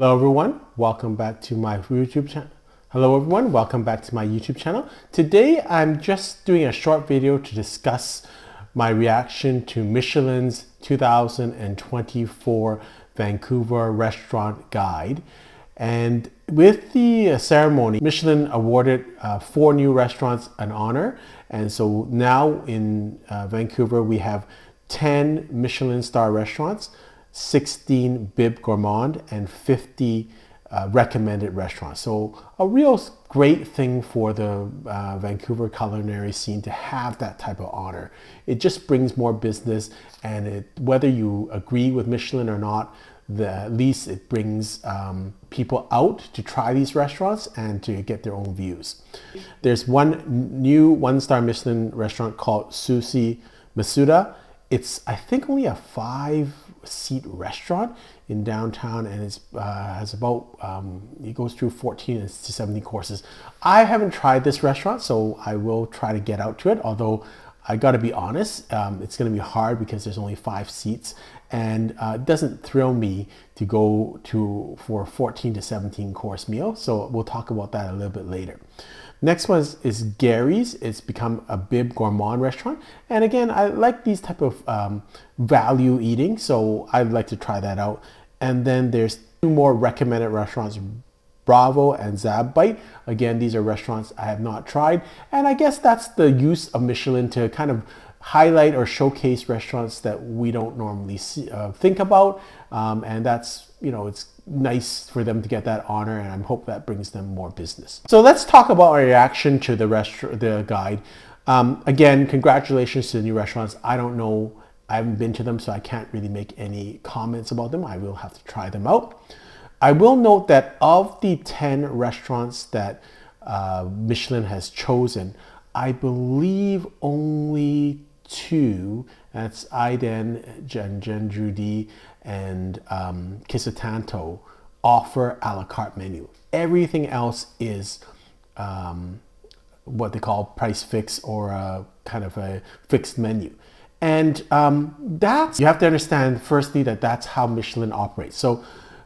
Hello everyone, welcome back to my YouTube channel. Hello everyone, welcome back to my YouTube channel. Today I'm just doing a short video to discuss my reaction to Michelin's 2024 Vancouver Restaurant Guide. And with the ceremony, Michelin awarded 4 new restaurants an honor. And so now in Vancouver we have 10 Michelin star restaurants, 16 Bib Gourmand, and 50 recommended restaurants. So a real great thing for the Vancouver culinary scene to have that type of honor. It just brings more business, and whether you agree with Michelin or not, at least it brings people out to try these restaurants and to get their own views. There's one new one-star Michelin restaurant called Sushi Masuda. It's, I think, only a 5-seat restaurant in downtown, and it has about, it goes through 14 to 17 courses. I haven't tried this restaurant, so I will try to get out to it, although I gotta be honest, it's gonna be hard because there's only 5 seats, and it doesn't thrill me to go for a 14 to 17 course meal, so we'll talk about that a little bit later. Next one is Gary's. It's become a Bib Gourmand restaurant. And again, I like these type of value eating, so I'd like to try that out. And then there's 2 more recommended restaurants, Bravo and Zab Bite. Again, these are restaurants I have not tried. And I guess that's the use of Michelin, to kind of highlight or showcase restaurants that we don't normally think about. And that's, you know, it's nice for them to get that honor, and I hope that brings them more business. So let's talk about our reaction to the guide. Again, congratulations to the new restaurants. I don't know, I haven't been to them, so I can't really make any comments about them. I will have to try them out. I will note that of the 10 restaurants that Michelin has chosen, I believe only 2, that's Aiden, Gendrudi, and Kisatanto, offer a la carte menu. Everything else is what they call price fix, or a kind of a fixed menu. And you have to understand firstly that that's how Michelin operates. So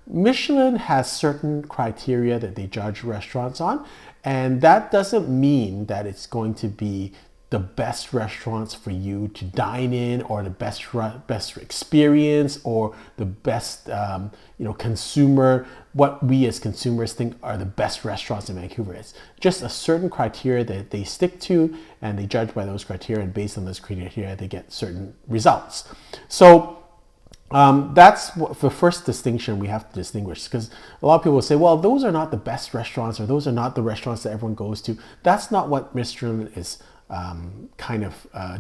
Michelin has certain criteria that they judge restaurants on, and that doesn't mean that it's going to be the best restaurants for you to dine in, or the best experience, or the best consumer, what we as consumers think are the best restaurants in Vancouver. It's just a certain criteria that they stick to, and they judge by those criteria, and based on those criteria they get certain results. So that's the first distinction we have to distinguish, because a lot of people say, well, those are not the best restaurants, or those are not the restaurants that everyone goes to. That's not what Michelin is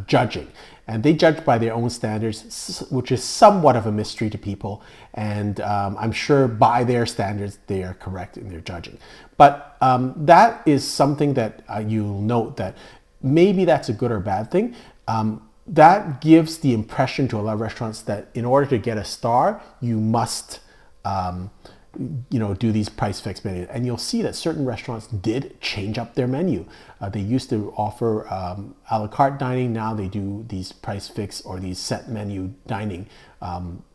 judging, and they judge by their own standards, which is somewhat of a mystery to people, and I'm sure by their standards they are correct in their judging. But that is something that you'll note that maybe that's a good or bad thing. That gives the impression to a lot of restaurants that in order to get a star, you must do these price fix menus. And you'll see that certain restaurants did change up their menu. They used to offer a la carte dining. Now they do these price fix or these set menu dining.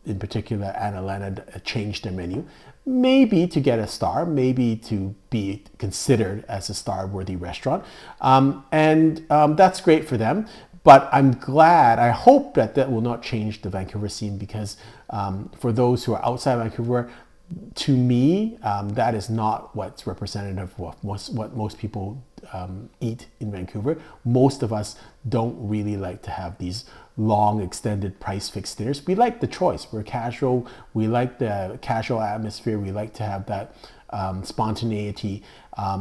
In particular, Anna Leonard changed their menu, maybe to get a star, maybe to be considered as a star-worthy restaurant. That's great for them. But I'm glad, I hope that that will not change the Vancouver scene, because for those who are outside Vancouver, to me, that is not what's representative of what most people eat in Vancouver. Most of us don't really like to have these long extended price fixed dinners. We like the choice. We're casual. We like the casual atmosphere. We like to have that spontaneity.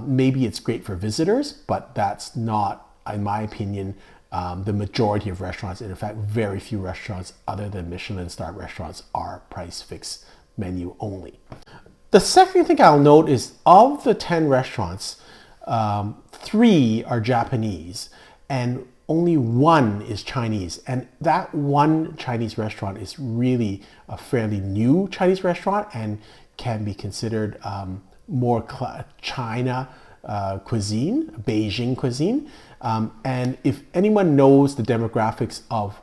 Maybe it's great for visitors, but that's not, in my opinion, the majority of restaurants. And in fact, very few restaurants other than Michelin star restaurants are price fixed menu only. The second thing I'll note is, of the 10 restaurants, 3 are Japanese and only 1 is Chinese. And that one Chinese restaurant is really a fairly new Chinese restaurant and can be considered more China cuisine, Beijing cuisine. And if anyone knows the demographics of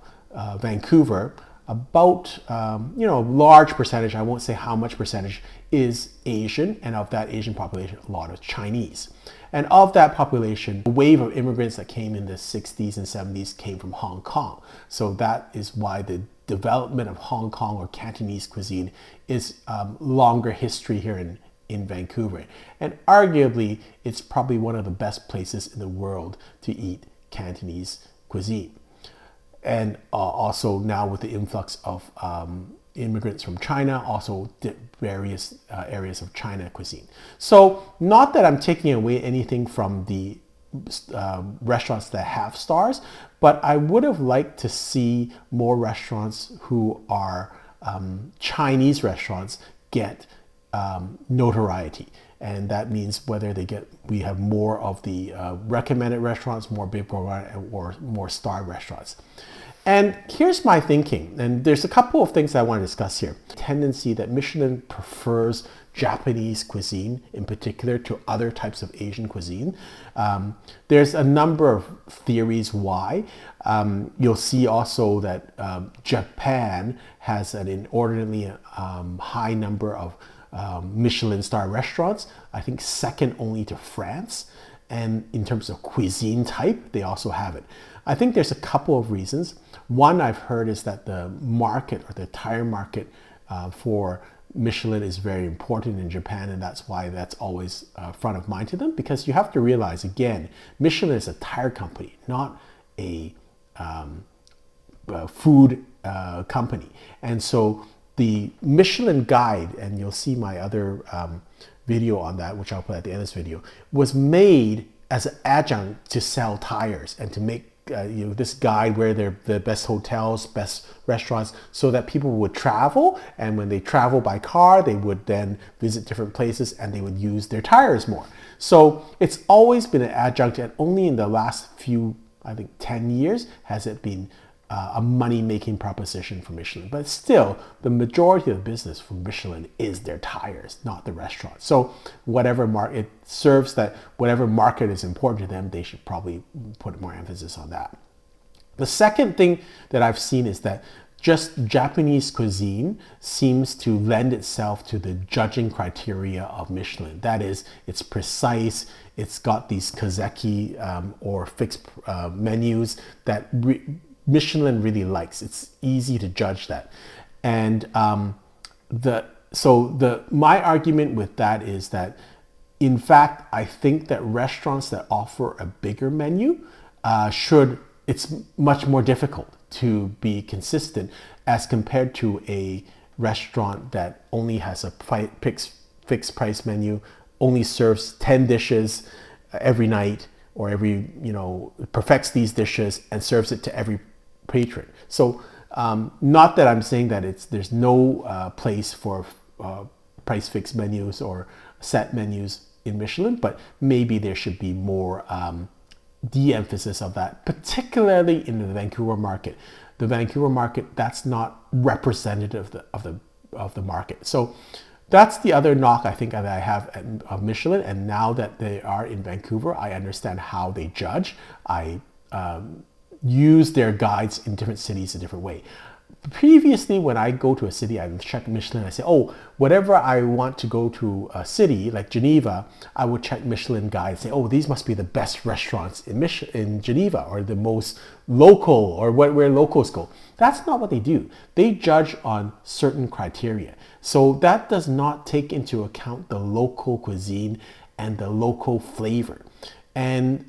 Vancouver, about, a large percentage, I won't say how much percentage, is Asian, and of that Asian population, a lot of Chinese. And of that population, a wave of immigrants that came in the 60s and 70s came from Hong Kong. So that is why the development of Hong Kong or Cantonese cuisine is longer history here in Vancouver. And arguably, it's probably one of the best places in the world to eat Cantonese cuisine. And also now with the influx of immigrants from China, also various areas of China cuisine. So not that I'm taking away anything from the restaurants that have stars, but I would have liked to see more restaurants who are Chinese restaurants get notoriety. And that means whether we have more of the recommended restaurants, more Bib Gourmand, or more star restaurants. And here's my thinking, and there's a couple of things I want to discuss here. Tendency that Michelin prefers Japanese cuisine in particular to other types of Asian cuisine. There's a number of theories why. You'll see also that Japan has an inordinately high number of Michelin star restaurants, I think second only to France. And in terms of cuisine type, they also have it. I think there's a couple of reasons. One I've heard is that the market or the tire market for Michelin is very important in Japan, and that's why that's always front of mind to them, because you have to realize, again, Michelin is a tire company, not a food company. And so the Michelin guide, and you'll see my other video on that, which I'll put at the end of this video, was made as an adjunct to sell tires and to make this guide where they're the best hotels, best restaurants, so that people would travel, and when they travel by car, they would then visit different places and they would use their tires more. So it's always been an adjunct, and only in the last few, I think 10 years, has it been a money-making proposition for Michelin. But still, the majority of the business for Michelin is their tires, not the restaurant. So whatever market serves that, whatever market is important to them, they should probably put more emphasis on that. The second thing that I've seen is that just Japanese cuisine seems to lend itself to the judging criteria of Michelin. That is, it's precise, it's got these kazeki or fixed menus that Michelin really likes. It's easy to judge that. And my argument with that is that, in fact, I think that restaurants that offer a bigger menu it's much more difficult to be consistent as compared to a restaurant that only has a fixed price menu, only serves 10 dishes every night, or perfects these dishes and serves it to every patron. So not that I'm saying that there's no place for price fixed menus or set menus in Michelin, but maybe there should be more de-emphasis of that, particularly in the Vancouver market. The Vancouver market, that's not representative of the market. So that's the other knock I think that I have of Michelin. And now that they are in Vancouver, I understand how they judge. I use their guides in different cities a different way. Previously, when I go to a city, I check Michelin. I say, oh, whatever I want to go to a city like Geneva, I would check Michelin guide and say, oh, these must be the best restaurants in Geneva, or the most local, or where locals go. That's not what they do. They judge on certain criteria. So that does not take into account the local cuisine and the local flavor. And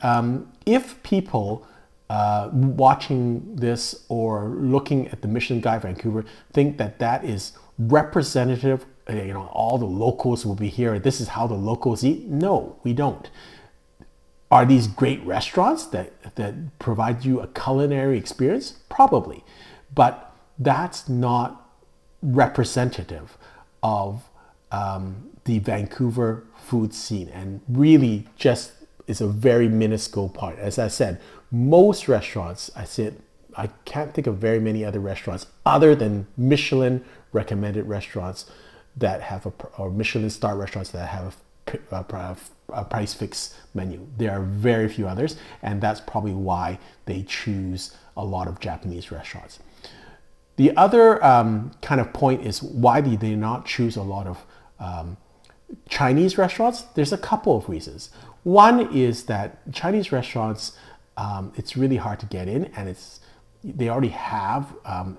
if people watching this or looking at the Michelin Guide Vancouver think that is representative, all the locals will be here, this is how the locals eat. No, we don't. Are these great restaurants that provide you a culinary experience? Probably, but that's not representative of the Vancouver food scene, and really just is a very minuscule part. As I said, most restaurants, I can't think of very many other restaurants other than Michelin recommended restaurants that have or Michelin star restaurants that have a price fixed menu. There are very few others, and that's probably why they choose a lot of Japanese restaurants. The other kind of point is, why do they not choose a lot of Chinese restaurants, there's a couple of reasons. One is that Chinese restaurants, it's really hard to get in, and they already have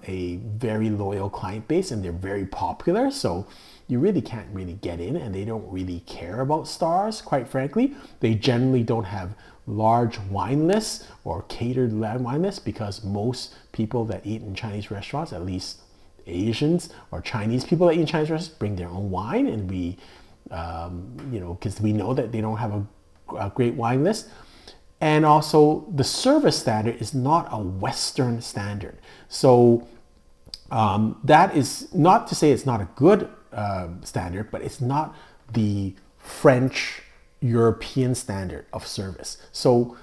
a very loyal client base, and they're very popular. So you really can't really get in, and they don't really care about stars, quite frankly. They generally don't have large wine lists or catered wine lists, because most people that eat in Chinese restaurants, at least Asians or Chinese people that eat in Chinese restaurants, bring their own wine, and we, because we know that they don't have a great wine list. And also the service standard is not a Western standard. So that is not to say it's not a good standard, but it's not the French European standard of service. So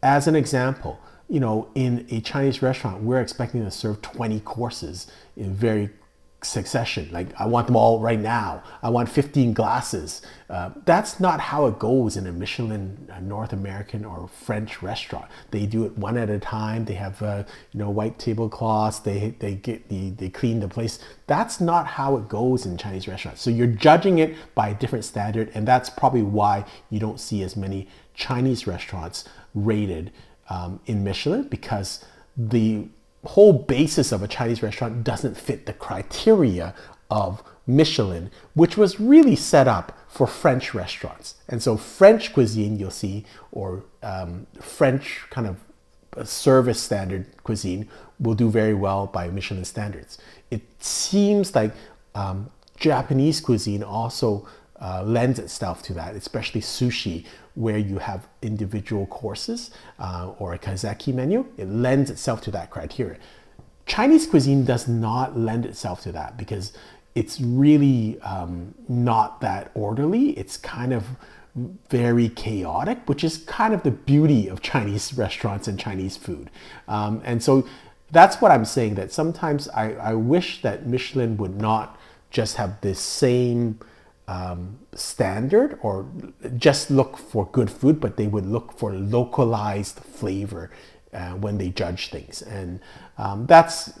as an example, in a Chinese restaurant, we're expecting to serve 20 courses in very succession. Like, I want them all right now. I want 15 glasses. That's not how it goes in a Michelin North American or French restaurant. They do it one at a time. They have white tablecloths. They clean the place. That's not how it goes in Chinese restaurants. So you're judging it by a different standard, and that's probably why you don't see as many Chinese restaurants rated in Michelin, because the whole basis of a Chinese restaurant doesn't fit the criteria of Michelin, which was really set up for French restaurants. And so French cuisine, you'll see, or French kind of service standard cuisine will do very well by Michelin standards. It seems like Japanese cuisine also lends itself to that, especially sushi, where you have individual courses or a kazeki menu. It lends itself to that criteria. Chinese cuisine does not lend itself to that, because it's really not that orderly. It's kind of very chaotic, which is kind of the beauty of Chinese restaurants and Chinese food. And so that's what I'm saying, that sometimes I wish that Michelin would not just have this same standard or just look for good food, but they would look for localized flavor when they judge things. And that's,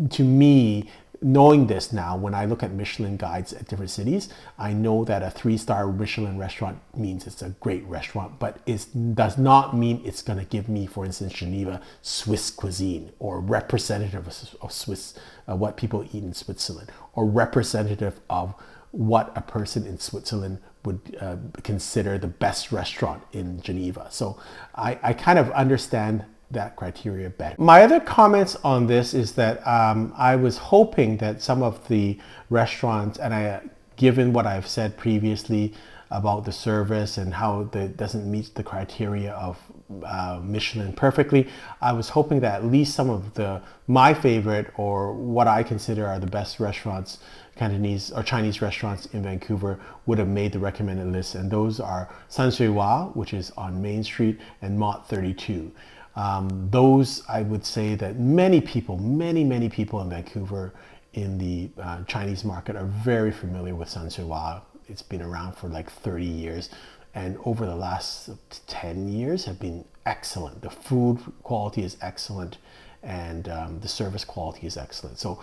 to me, knowing this now, when I look at Michelin guides at different cities, I know that a 3-star Michelin restaurant means it's a great restaurant, but it does not mean it's going to give me, for instance, Geneva, Swiss cuisine, or representative of Swiss, what people eat in Switzerland, or representative of what a person in Switzerland would consider the best restaurant in Geneva. So I kind of understand that criteria better. My other comments on this is that I was hoping that some of the restaurants, and given what I've said previously about the service and how it doesn't meet the criteria of Michelin perfectly, I was hoping that at least some of my favorite, or what I consider are the best restaurants, Cantonese or Chinese restaurants in Vancouver, would have made the recommended list. And those are San Sui Hua, which is on Main Street, and Mott 32. Those, I would say that many people in Vancouver in the Chinese market are very familiar with San Sui Hua. It's been around for like 30 years. And over the last 10 years have been excellent. The food quality is excellent, and the service quality is excellent. So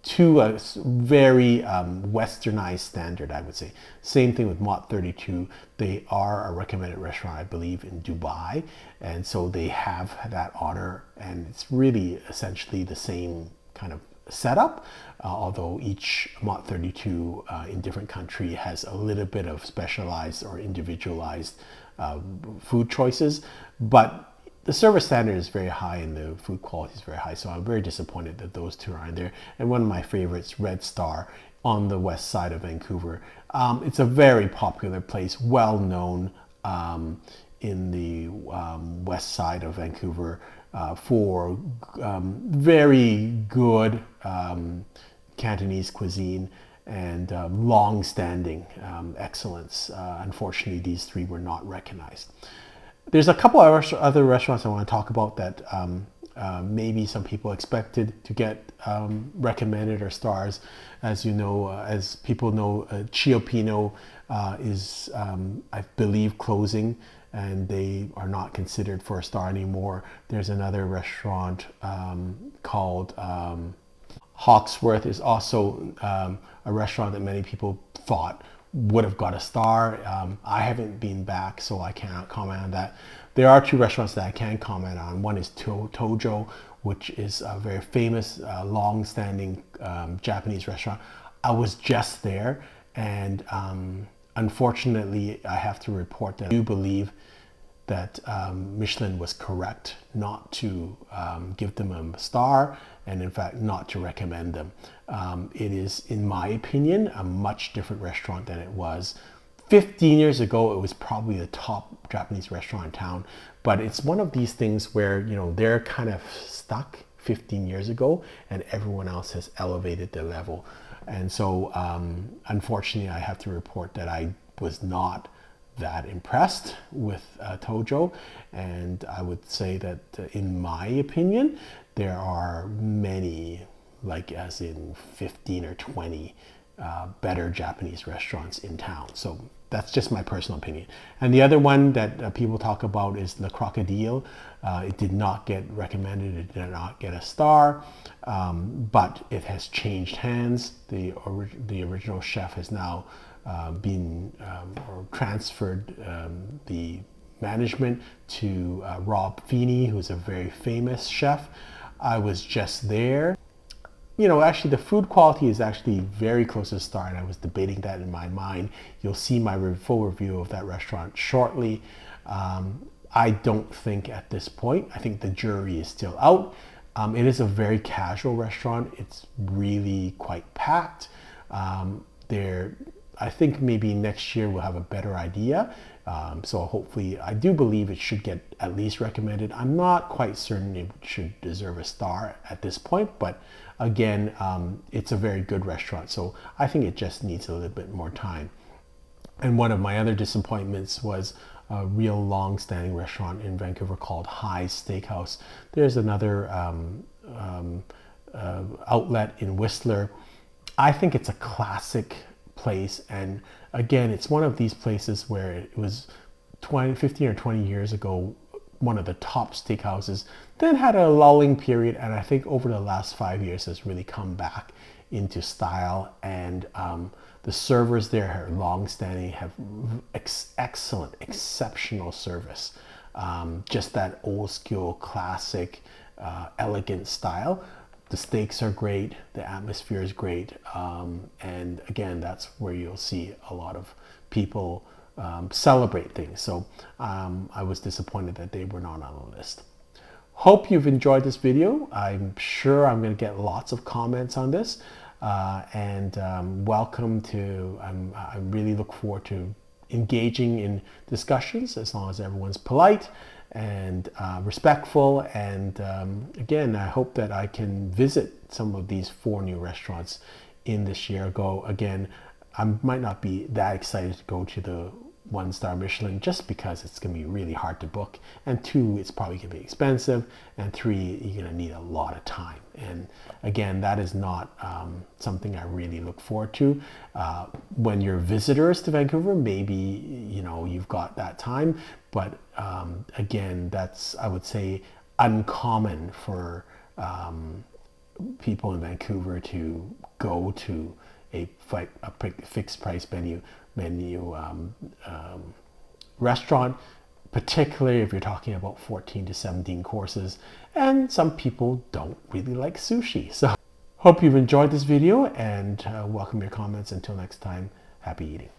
to a very westernized standard, I would say. Same thing with Mott 32. They are a recommended restaurant, I believe, in Dubai. And so they have that honor, and it's really essentially the same kind of setup, although each Mott 32 in different country has a little bit of specialized or individualized food choices. But the service standard is very high and the food quality is very high. So I'm very disappointed that those two are in there. And one of my favorites, Red Star, on the west side of Vancouver. It's a very popular place, well known in the west side of Vancouver for very good Cantonese cuisine and long-standing excellence. Unfortunately, these three were not recognized. There's a couple of other restaurants I want to talk about that maybe some people expected to get recommended or stars. As you know, as people know, Chiopino is, I believe, closing, and they are not considered for a star anymore. There's another restaurant called Hawksworth, is also a restaurant that many people thought would have got a star. I haven't been back, so I cannot comment on that. There are two restaurants that I can comment on. One is Tojo, which is a very famous, long-standing Japanese restaurant. I was just there, and unfortunately, I have to report that I do believe that Michelin was correct not to give them a star, and in fact not to recommend them. It is, in my opinion, a much different restaurant than it was 15 years ago. It was probably the top Japanese restaurant in town, but it's one of these things where, you know, they're kind of stuck 15 years ago and everyone else has elevated their level. And so unfortunately, I have to report that I was not that impressed with Tojo, and I would say that in my opinion there are many, like as in 15 or 20 better Japanese restaurants in town. So that's just my personal opinion. And the other one that people talk about is Le Crocodile. It did not get recommended, it did not get a star, but it has changed hands. The original chef has now been or transferred the management to Rob Feeney, who's a very famous chef. I was just there. You know, actually the food quality is actually very close to the star, and I was debating that in my mind. You'll see my full review of that restaurant shortly. I don't think at this point, I think the jury is still out. It is a very casual restaurant. It's really quite packed. I think maybe next year we'll have a better idea. So hopefully, I do believe it should get at least recommended. I'm not quite certain it should deserve a star at this point, but again, it's a very good restaurant. So I think it just needs a little bit more time. And one of my other disappointments was a real long-standing restaurant in Vancouver called High's Steakhouse. There's another outlet in Whistler. I think it's a classic place, and again, it's one of these places where it was 15 or 20 years ago one of the top steakhouses, then had a lulling period, and I think over the last 5 years has really come back into style. And the servers there are long-standing, have excellent, exceptional service. Just that old school, classic, elegant style. The steaks are great, the atmosphere is great, and again, that's where you'll see a lot of people celebrate things. So I was disappointed that they were not on the list. Hope you've enjoyed this video. I'm sure I'm going to get lots of comments on this, and welcome to, I really look forward to engaging in discussions as long as everyone's polite and respectful. And again, I hope that I can visit some of these 4 new restaurants in this year. Again, I might not be that excited to go to the One Star Michelin just because it's going to be really hard to book, and 2, it's probably going to be expensive, and 3, you're going to need a lot of time. And again, that is not something I really look forward to. When you're visitors to Vancouver, maybe you've got that time, but again, that's, I would say, uncommon for people in Vancouver to go to a fixed price menu restaurant, particularly if you're talking about 14 to 17 courses, and some people don't really like sushi. So hope you've enjoyed this video, and welcome your comments. Until next time, happy eating.